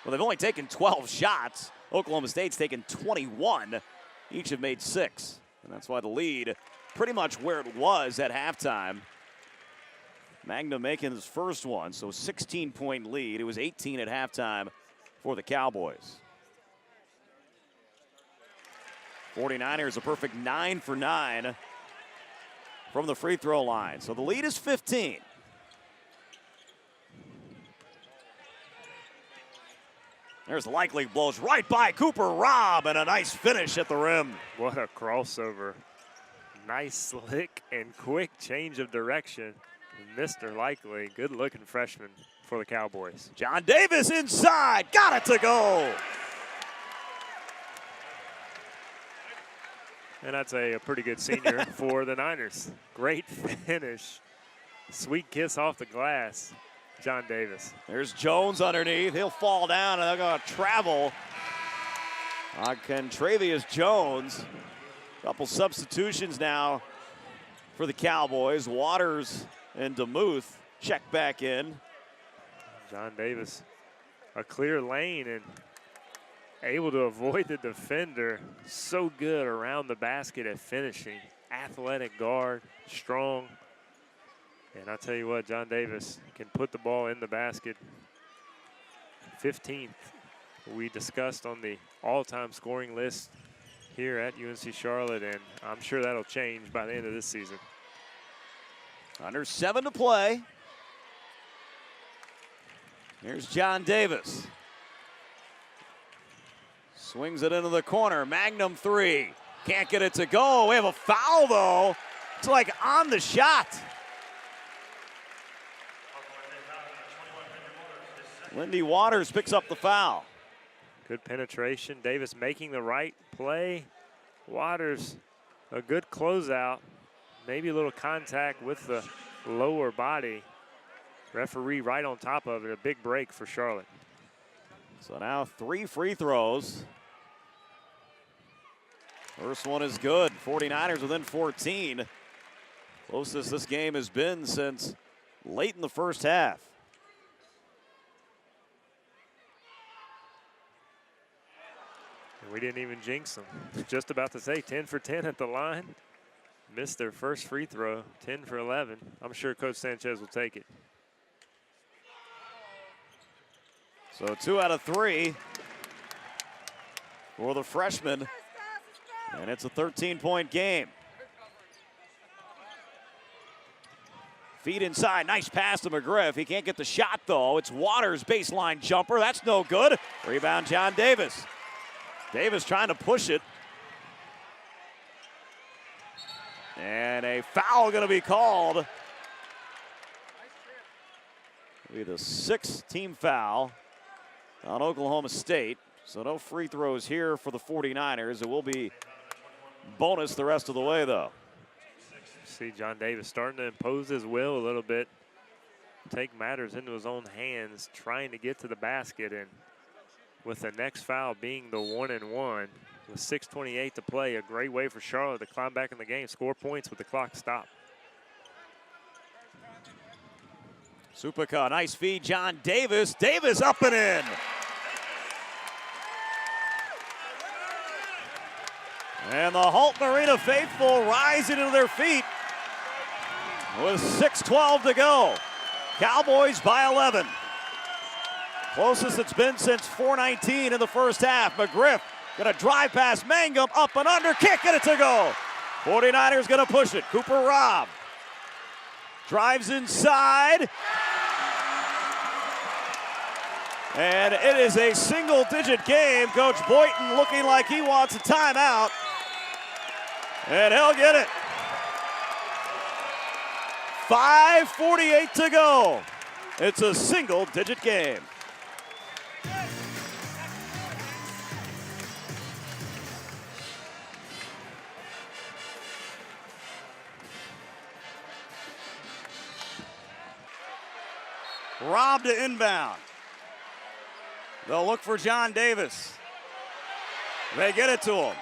Well, they've only taken 12 shots. Oklahoma State's taken 21. Each have made 6. And that's why the lead pretty much where it was at halftime. Magnum making his first one, so 16-point lead. It was 18 at halftime for the Cowboys. 49ers a perfect 9 for 9 from the free throw line. So the lead is 15. There's Likely, blows right by Cooper Robb, and a nice finish at the rim. What a crossover. Nice slick and quick change of direction. Mr. Likely, good-looking freshman for the Cowboys. John Davis inside, got it to go. And I'd say a pretty good senior for the Niners. Great finish. Sweet kiss off the glass. John Davis. There's Jones underneath. He'll fall down, and they're going to travel. Contravius Jones. Couple substitutions now for the Cowboys. Waters and DeMuth check back in. John Davis, a clear lane and able to avoid the defender. So good around the basket at finishing. Athletic guard, strong. And I'll tell you what, John Davis can put the ball in the basket. 15th, we discussed on the all-time scoring list here at UNC Charlotte, and I'm sure that'll change by the end of this season. Under 7 to play. Here's John Davis. Swings it into the corner. Magnum 3. Can't get it to go. We have a foul, though. It's like on the shot. Lindy Waters picks up the foul. Good penetration. Davis making the right play. Waters, a good closeout. Maybe a little contact with the lower body. Referee right on top of it. A big break for Charlotte. So now 3 free throws. First one is good. 49ers within 14. Closest this game has been since late in the first half. We didn't even jinx them. Just about to say 10 for 10 at the line. Missed their first free throw, 10 for 11. I'm sure Coach Sanchez will take it. So 2 out of 3 for the freshman. And it's a 13-point game. Feet inside, nice pass to McGriff. He can't get the shot, though. It's Waters' baseline jumper. That's no good. Rebound, John Davis. Davis trying to push it. And a foul going to be called. It'll be the 6th team foul on Oklahoma State. So no free throws here for the 49ers. It will be bonus the rest of the way, though. See John Davis starting to impose his will a little bit. Take matters into his own hands, trying to get to the basket. And with the next foul being the 1-and-1, with 6:28 to play, a great way for Charlotte to climb back in the game, score points with the clock stopped. Supaka, nice feed, John Davis. Davis up and in. And the Halton Arena faithful rising to their feet with 6:12 to go. Cowboys by 11. Closest it's been since 4:19 in the first half. McGriff gonna drive past Mangum, up and under, kick, get it to go. 49ers gonna push it. Cooper Robb drives inside. And it is a single-digit game. Coach Boynton looking like he wants a timeout. And he'll get it. 5:48 to go. It's a single-digit game. Robb to inbound. They'll look for John Davis. They get it to him.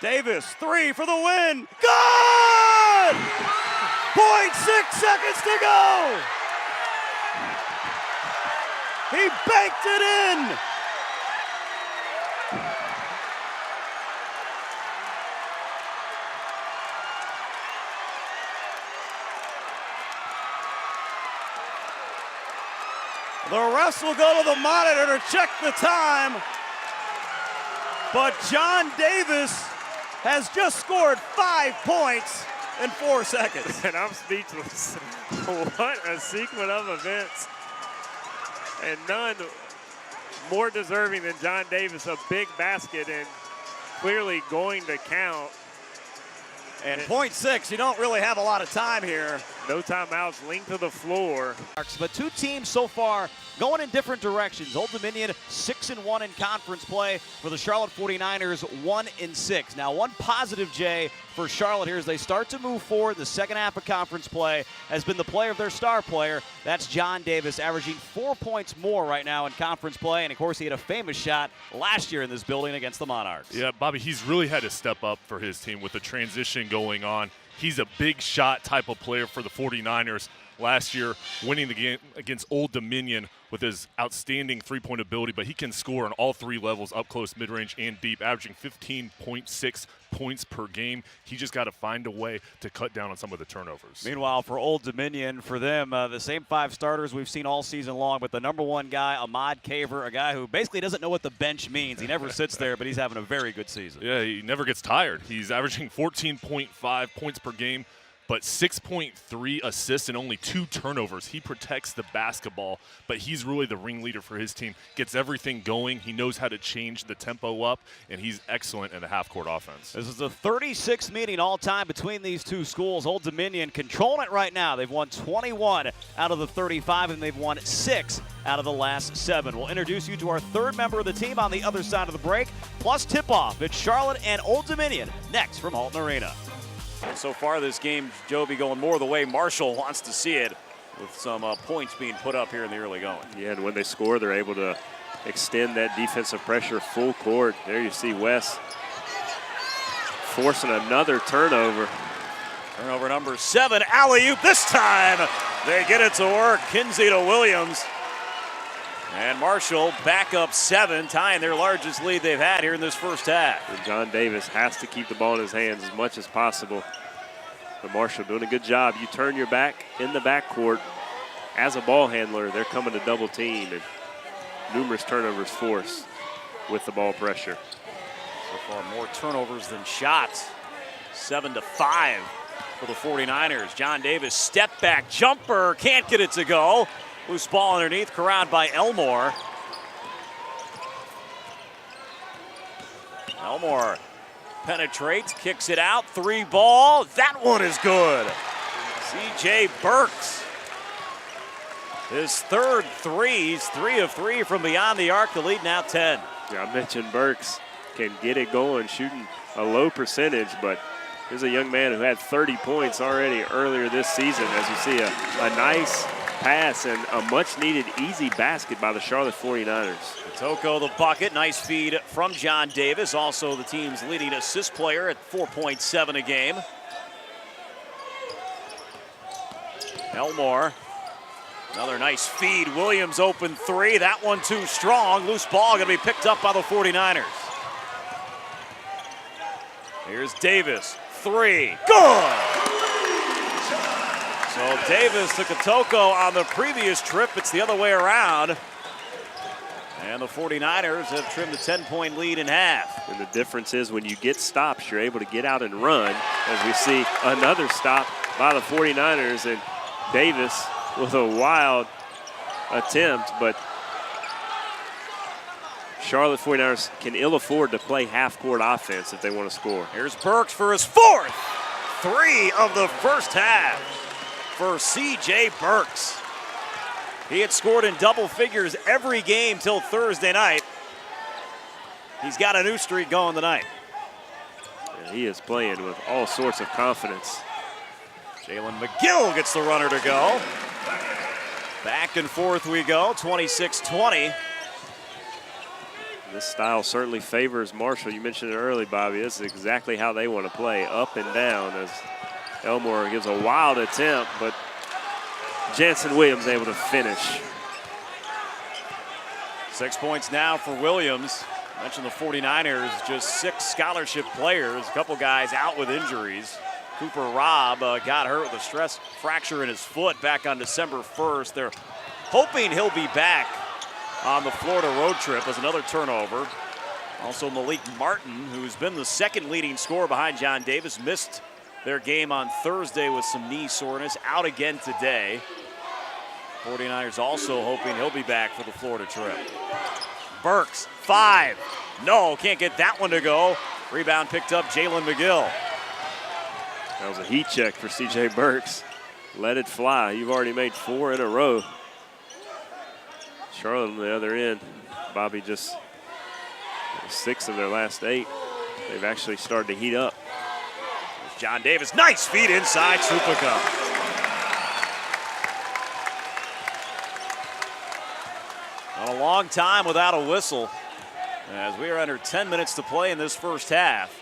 Davis, 3 for the win. Good! 0.6 seconds to go. He banked it in. The refs will go to the monitor to check the time. But John Davis has just scored 5 points in 4 seconds. And I'm speechless. What a sequence of events. And none more deserving than John Davis. A big basket and clearly going to count. And .6, you don't really have a lot of time here. No timeouts, linked to the floor. But two teams so far going in different directions. Old Dominion 6-1 in conference play for the Charlotte 49ers, 1-6. Now one positive, Jay, for Charlotte here as they start to move forward. The second half of conference play has been the play of their star player. That's John Davis, averaging 4 points more right now in conference play. And of course, he had a famous shot last year in this building against the Monarchs. Yeah, Bobby, he's really had to step up for his team with the transition going on. He's a big shot type of player for the 49ers. Last year, winning the game against Old Dominion with his outstanding three-point ability, but he can score on all 3 levels, up close, mid-range, and deep, averaging 15.6 points per game. He just got to find a way to cut down on some of the turnovers. Meanwhile, for Old Dominion, for them, the same 5 starters we've seen all season long, but the number 1 guy, Ahmad Caver, a guy who basically doesn't know what the bench means. He never sits there, but he's having a very good season. Yeah, he never gets tired. He's averaging 14.5 points per game, but 6.3 assists and only 2 turnovers. He protects the basketball, but he's really the ringleader for his team. Gets everything going. He knows how to change the tempo up, and he's excellent in the half-court offense. This is the 36th meeting all-time between these two schools. Old Dominion controlling it right now. They've won 21 out of the 35, and they've won 6 out of the last 7. We'll introduce you to our third member of the team on the other side of the break, plus tip-off. It's Charlotte and Old Dominion next from Halton Arena. And so far this game, Joby, going more the way Marshall wants to see it, with some points being put up here in the early going. Yeah, and when they score, they're able to extend that defensive pressure full court. There you see Wes forcing another turnover. Turnover number 7, alley-oop this time. They get it to work. Kinsey to Williams. And Marshall back up 7, tying their largest lead they've had here in this first half. And John Davis has to keep the ball in his hands as much as possible. But Marshall doing a good job. You turn your back in the backcourt as a ball handler, they're coming to double team, and numerous turnovers forced with the ball pressure. So far more turnovers than shots. 7-5 for the 49ers. John Davis, step back jumper, can't get it to go. Loose ball underneath, corralled by Elmore. Elmore penetrates, kicks it out, 3 ball. That one is good. C.J. Burks. His third 3. He's 3 of 3 from beyond the arc. The lead now 10. Yeah, I mentioned Burks can get it going, shooting a low percentage, but here's a young man who had 30 points already earlier this season. As you see, a nice pass and a much-needed easy basket by the Charlotte 49ers. Toko the bucket, nice feed from John Davis, also the team's leading assist player at 4.7 a game. Elmore, another nice feed. Williams open 3, that one too strong. Loose ball gonna be picked up by the 49ers. Here's Davis, 3, good! So Davis took a Toko on the previous trip. It's the other way around. And the 49ers have trimmed a 10-point lead in half. And the difference is when you get stops, you're able to get out and run. As we see another stop by the 49ers, and Davis with a wild attempt, but Charlotte 49ers can ill afford to play half-court offense if they want to score. Here's Burks for his 4th 3 of the first half for C.J. Burks. He had scored in double figures every game till Thursday night. He's got a new streak going tonight. And he is playing with all sorts of confidence. Jalen McGill gets the runner to go. Back and forth we go, 26-20. This style certainly favors Marshall. You mentioned it early, Bobby. This is exactly how they want to play, up and down, as Elmore gives a wild attempt, but Jansen Williams able to finish. 6 points now for Williams. I mentioned the 49ers, just 6 scholarship players, a couple guys out with injuries. Cooper Robb got hurt with a stress fracture in his foot back on December 1st. They're hoping he'll be back on the Florida road trip as another turnover. Also Malik Martin, who's been the second leading scorer behind John Davis, missed their game on Thursday with some knee soreness, out again today. 49ers also hoping he'll be back for the Florida trip. Burks, 5. No, can't get that one to go. Rebound picked up Jalen McGill. That was a heat check for C.J. Burks. Let it fly. You've already made 4 in a row. Charlotte on the other end. Bobby just 6 of their last 8. They've actually started to heat up. There's John Davis, nice feed inside Supaka. Not a long time without a whistle, as we are under 10 minutes to play in this first half.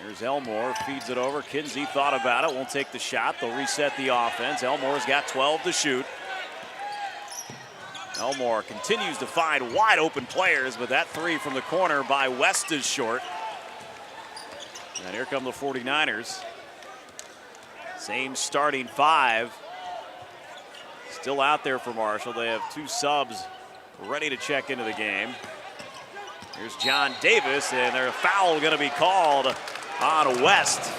Here's Elmore, feeds it over. Kinsey thought about it, won't take the shot. They'll reset the offense. Elmore's got 12 to shoot. Elmore continues to find wide open players, but that 3 from the corner by West is short. And here come the 49ers. Same starting 5. Still out there for Marshall. They have 2 subs ready to check into the game. Here's John Davis, and there's a foul going to be called on West.